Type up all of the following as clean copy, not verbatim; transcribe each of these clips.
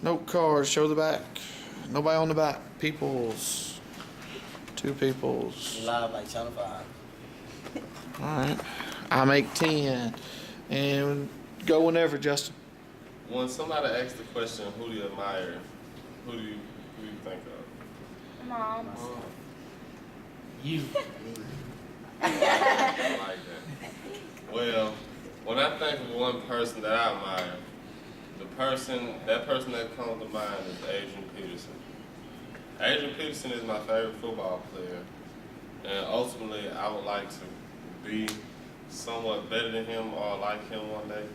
Note card, show the back. Nobody on the back. Peoples. Two peoples. Live like Channel 5. Alright. I make 10. And go whenever, Justin. When somebody asks the question, who do you admire? Who do you think of? Mom. You. I like that. Well, when I think of one person that I admire, that person that comes to mind is Adrian Peterson. Adrian Peterson is my favorite football player, and ultimately I would like to be somewhat better than him or like him one day.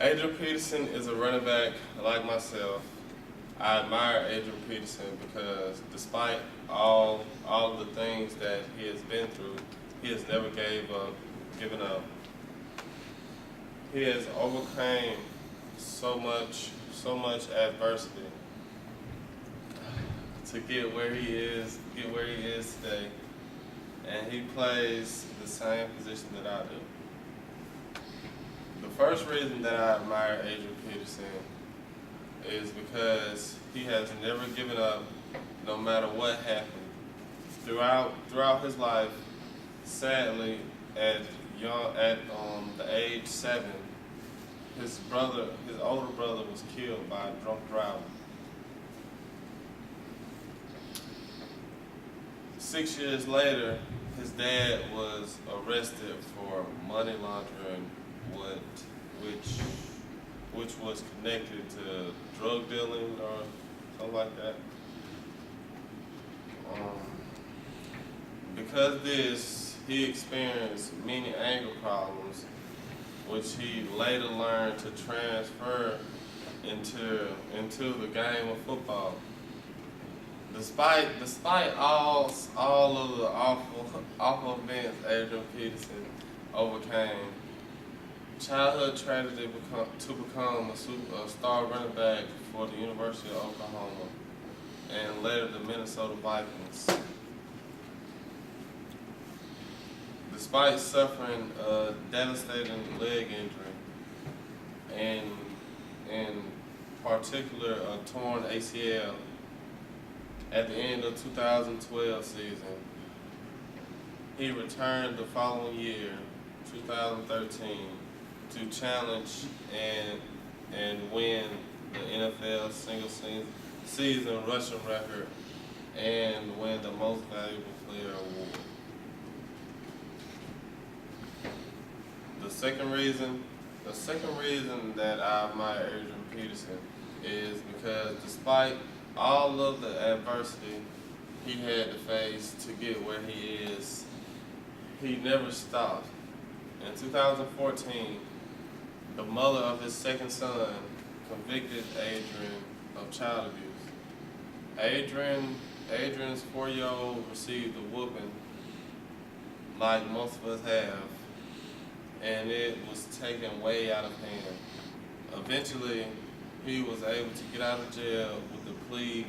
Adrian Peterson is a running back like myself. I admire Adrian Peterson because despite all of the things that he has been through, he has never given up. He has overcome so much adversity to get where he is today. And he plays the same position that I do. The first reason that I admire Adrian Peterson is because he has never given up no matter what happened. Throughout his life, sadly, at the age 7, his older brother was killed by a drunk driver. 6 years later, his dad was arrested for money laundering, which was connected to drug dealing or something like that. Because of this, he experienced many anger problems, which he later learned to transfer into the game of football. Despite all of the awful events Adrian Peterson overcame, childhood tragedy to become a star running back for the University of Oklahoma and later the Minnesota Vikings. Despite suffering a devastating leg injury and in particular a torn ACL at the end of 2012 season, he returned the following year, 2013, to challenge and win the NFL single season rushing record and win the Most Valuable Player award. The second reason that I admire Adrian Peterson is because despite all of the adversity he had to face to get where he is, he never stopped. In 2014, the mother of his second son convicted Adrian of child abuse. Adrian's 4-year-old received a whooping like most of us have, and it was taken way out of hand. Eventually, he was able to get out of jail with a plea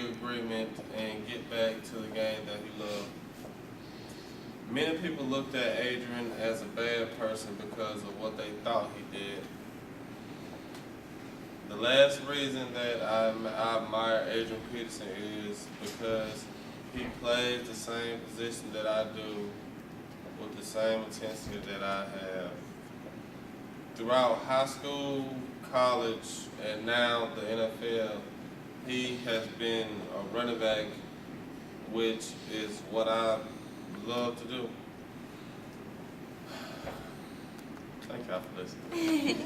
agreement and get back to the game that he loved. Many people looked at Adrian as a bad person because of what they thought he did. The last reason that I admire Adrian Peterson is because he plays the same position that I do with the same intensity that I have. Throughout high school, college, and now the NFL, he has been a running back, which is what I love to do. Thank y'all for listening.